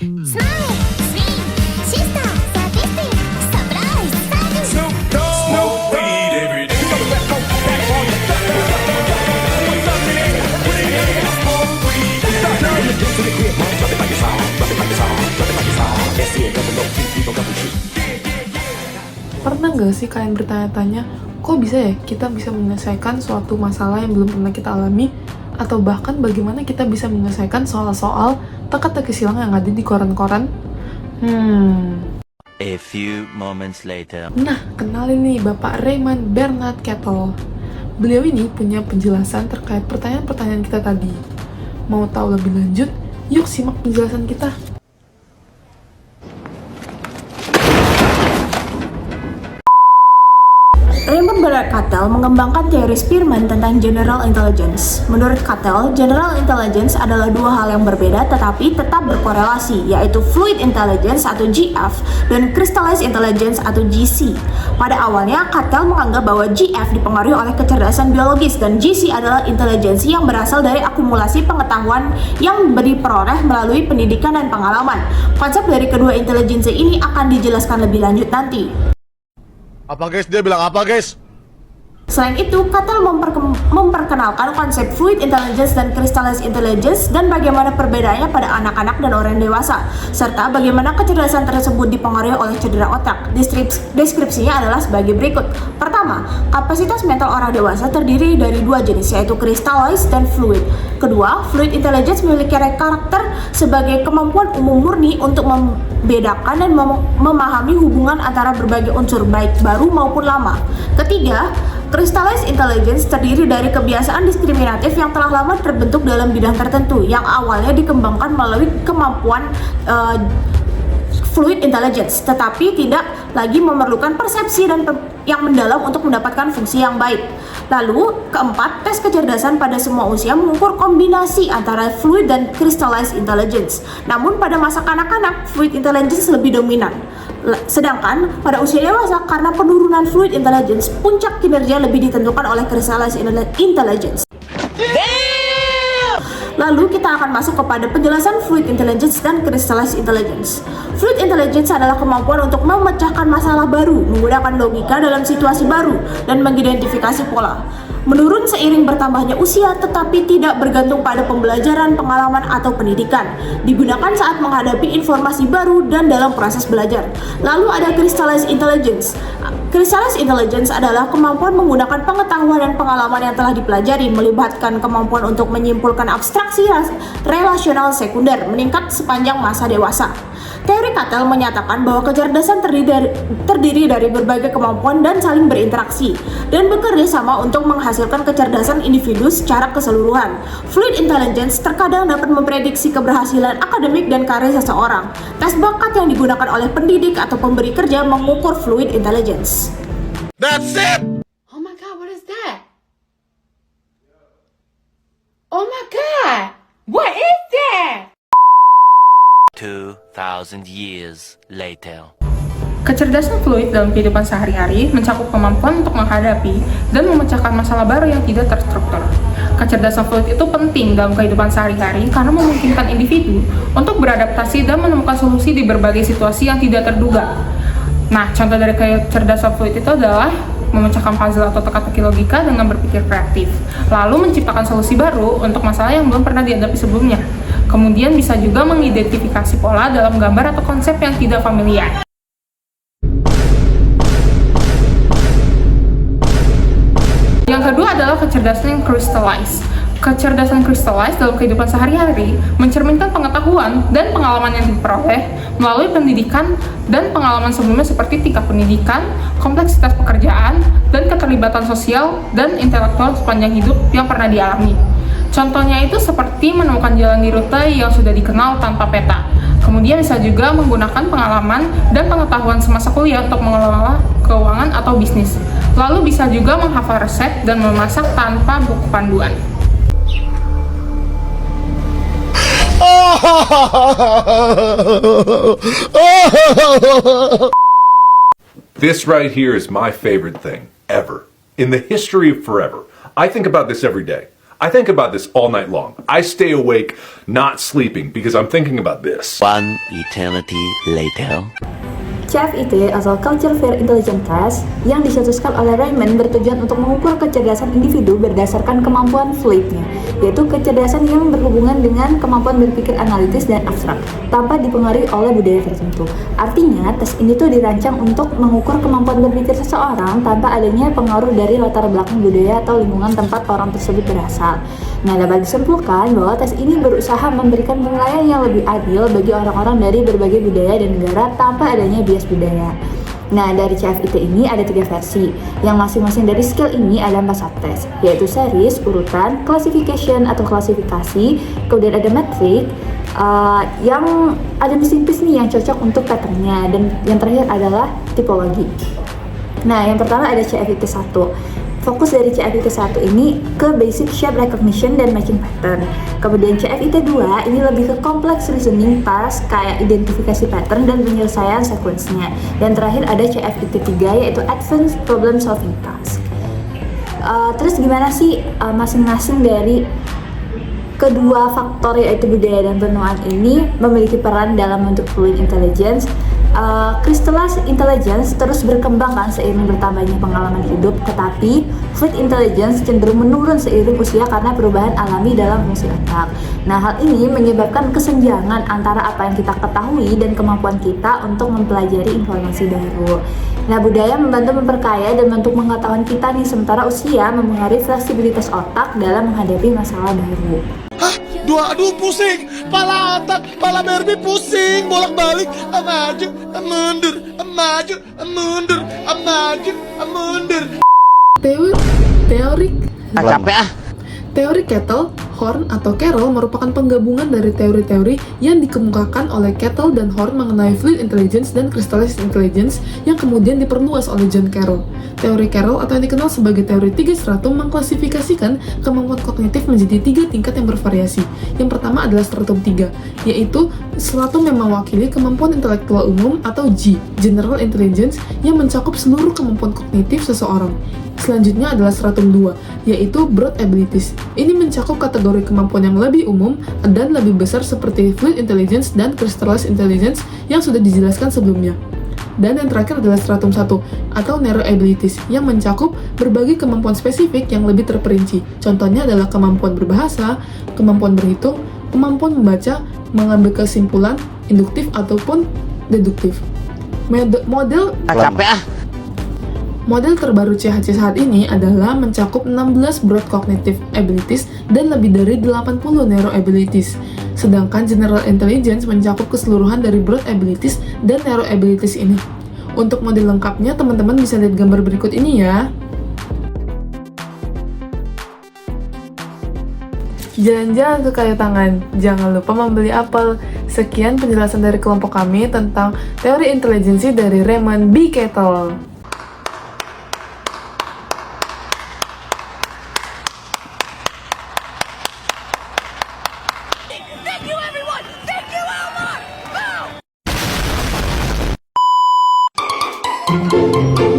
Smile, swing, sister, statistic, surprise, sudden. Smoke weed every day. Pernah nggak sih kalian bertanya-tanya, kok bisa ya kita bisa menyelesaikan suatu masalah yang belum pernah kita alami? Atau bahkan bagaimana kita bisa menyelesaikan soal-soal teka-teki silang yang ada di koran-koran? A few moments later. Nah, kenalin nih Bapak Raymond Bernard Kettle. Beliau ini punya penjelasan terkait pertanyaan-pertanyaan kita tadi. Mau tahu lebih lanjut? Yuk simak penjelasan kita. Raymond Bernard Cattell mengembangkan teori Spearman tentang General Intelligence. Menurut Cattell, General Intelligence adalah dua hal yang berbeda tetapi tetap berkorelasi, yaitu Fluid Intelligence atau GF dan Crystallized Intelligence atau GC. Pada awalnya, Cattell menganggap bahwa GF dipengaruhi oleh kecerdasan biologis dan GC adalah intelijensi yang berasal dari akumulasi pengetahuan yang diperoleh melalui pendidikan dan pengalaman. Konsep dari kedua intelijensi ini akan dijelaskan lebih lanjut nanti. Apa guys? Dia bilang apa guys? Selain itu, Cattell memperkenalkan konsep Fluid Intelligence dan Crystallized Intelligence dan bagaimana perbedaannya pada anak-anak dan orang dewasa, serta bagaimana kecerdasan tersebut dipengaruhi oleh cedera otak. Deskripsinya adalah sebagai berikut. Pertama, kapasitas mental orang dewasa terdiri dari dua jenis, yaitu Crystallized dan Fluid. Kedua, Fluid Intelligence memiliki karakter sebagai kemampuan umum murni untuk membedakan dan memahami hubungan antara berbagai unsur, baik baru maupun lama. Ketiga, Crystallized Intelligence terdiri dari kebiasaan diskriminatif yang telah lama terbentuk dalam bidang tertentu, yang awalnya dikembangkan melalui kemampuan Fluid Intelligence, tetapi tidak lagi memerlukan persepsi dan yang mendalam untuk mendapatkan fungsi yang baik. Lalu, keempat, tes kecerdasan pada semua usia mengukur kombinasi antara Fluid dan Crystallized Intelligence. Namun, pada masa kanak-kanak, Fluid Intelligence lebih dominan. Sedangkan, pada usia dewasa, karena penurunan Fluid Intelligence, puncak kinerja lebih ditentukan oleh Crystallized Intelligence. Lalu kita akan masuk kepada penjelasan Fluid Intelligence dan Crystallized Intelligence. Fluid Intelligence adalah kemampuan untuk memecahkan masalah baru, menggunakan logika dalam situasi baru, dan mengidentifikasi pola. Menurun seiring bertambahnya usia, tetapi tidak bergantung pada pembelajaran, pengalaman, atau pendidikan. Digunakan saat menghadapi informasi baru dan dalam proses belajar. Lalu ada Crystallized Intelligence. Crystallized Intelligence adalah kemampuan menggunakan pengetahuan dan pengalaman yang telah dipelajari, melibatkan kemampuan untuk menyimpulkan abstraksi relasional sekunder, meningkat sepanjang masa dewasa. Teori Cattell menyatakan bahwa kecerdasan terdiri dari berbagai kemampuan dan saling berinteraksi, dan bekerja sama untuk menghasilkan kecerdasan individu secara keseluruhan. Fluid Intelligence terkadang dapat memprediksi keberhasilan akademik dan karir seseorang. Tes bakat yang digunakan oleh pendidik atau pemberi kerja mengukur Fluid Intelligence. That's it! Oh my god, what is that? Oh my god, what is that? 2,000 years later. Kecerdasan fluid dalam kehidupan sehari-hari mencakup kemampuan untuk menghadapi dan memecahkan masalah baru yang tidak terstruktur. Kecerdasan fluid itu penting dalam kehidupan sehari-hari karena memungkinkan individu untuk beradaptasi dan menemukan solusi di berbagai situasi yang tidak terduga. Nah, contoh dari kecerdasan fluid itu adalah memecahkan puzzle atau teka-teki logika dengan berpikir kreatif, lalu menciptakan solusi baru untuk masalah yang belum pernah dihadapi sebelumnya. Kemudian bisa juga mengidentifikasi pola dalam gambar atau konsep yang tidak familiar. Yang kedua adalah kecerdasan crystallized. Kecerdasan crystallized dalam kehidupan sehari-hari mencerminkan pengetahuan dan pengalaman yang diperoleh melalui pendidikan dan pengalaman sebelumnya seperti tingkat pendidikan, kompleksitas pekerjaan, dan keterlibatan sosial dan intelektual sepanjang hidup yang pernah dialami. Contohnya itu seperti menemukan jalan di rute yang sudah dikenal tanpa peta. Kemudian bisa juga menggunakan pengalaman dan pengetahuan semasa kuliah untuk mengelola keuangan atau bisnis. Lalu bisa juga menghafal resep dan memasak tanpa buku panduan. This right here is my favorite thing ever. In the history of forever. I think about this every day. I think about this all night long. I stay awake, not sleeping, because I'm thinking about this. One eternity later. CFIT atau Culture Fair Intelligence Test yang dicetuskan oleh Raymond bertujuan untuk mengukur kecerdasan individu berdasarkan kemampuan fluidnya, yaitu kecerdasan yang berhubungan dengan kemampuan berpikir analitis dan abstrak, tanpa dipengaruhi oleh budaya tertentu. Artinya, tes ini tuh dirancang untuk mengukur kemampuan berpikir seseorang tanpa adanya pengaruh dari latar belakang budaya atau lingkungan tempat orang tersebut berasal. Nah, dapat disimpulkan bahwa tes ini berusaha memberikan penilaian yang lebih adil bagi orang-orang dari berbagai budaya dan negara tanpa adanya bias budaya. Nah, dari CFIT ini ada 3 versi, yang masing-masing dari skill ini ada 4 subtes, yaitu series, urutan, classification atau klasifikasi, kemudian ada metric, yang ada mesin quiz nih yang cocok untuk patternnya, dan yang terakhir adalah tipologi. Nah, yang pertama ada CFIT 1. Fokus dari CFIT 1 ini ke basic shape recognition dan matching pattern. Kemudian CFIT 2 ini lebih ke complex reasoning task kayak identifikasi pattern dan penyelesaian sequence-nya. Dan terakhir ada CFIT 3 yaitu advanced problem solving task. Terus gimana sih masing-masing dari kedua faktor yaitu budaya dan penuaan ini memiliki peran dalam bentuk fluid intelligence? Crystallized intelligence terus berkembang kan seiring bertambahnya pengalaman hidup, tetapi fluid intelligence cenderung menurun seiring usia karena perubahan alami dalam fungsi otak. Nah, hal ini menyebabkan kesenjangan antara apa yang kita ketahui dan kemampuan kita untuk mempelajari informasi baru. Nah, budaya membantu memperkaya dan bentuk pengetahuan kita nih, sementara usia mempengaruhi fleksibilitas otak dalam menghadapi masalah baru. Aduh pusing, pala otak, pala Barbie pusing, bolak-balik, maju, mundur, maju, mundur, maju, mundur. Teori Kettle, Horn, atau Carroll merupakan penggabungan dari teori-teori yang dikemukakan oleh Kettle dan Horn mengenai fluid intelligence dan crystallized intelligence yang kemudian diperluas oleh John Carroll. Teori Carroll atau yang dikenal sebagai teori 3 stratum mengklasifikasikan kemampuan kognitif menjadi 3 tingkat yang bervariasi. Yang pertama adalah stratum 3, yaitu stratum yang mewakili kemampuan intelektual umum atau G, General Intelligence, yang mencakup seluruh kemampuan kognitif seseorang. Selanjutnya adalah stratum 2, yaitu Broad Abilities. Ini mencakup kategori kemampuan yang lebih umum dan lebih besar seperti Fluid Intelligence dan Crystallized Intelligence yang sudah dijelaskan sebelumnya. Dan yang terakhir adalah stratum 1, atau Narrow Abilities, yang mencakup berbagai kemampuan spesifik yang lebih terperinci. Contohnya adalah kemampuan berbahasa, kemampuan berhitung, kemampuan membaca, mengambil kesimpulan, induktif ataupun deduktif. Model terbaru CHC saat ini adalah mencakup 16 Broad Cognitive Abilities dan lebih dari 80 Narrow Abilities. Sedangkan General Intelligence mencakup keseluruhan dari Broad Abilities dan Narrow Abilities ini. Untuk model lengkapnya, teman-teman bisa lihat gambar berikut ini ya. Jalan-jalan ke kayu tangan, jangan lupa membeli apel. Sekian penjelasan dari kelompok kami tentang teori intelijensi dari Raymond B. Kettle. Thank you, everyone! Thank you, Elmore! Boom!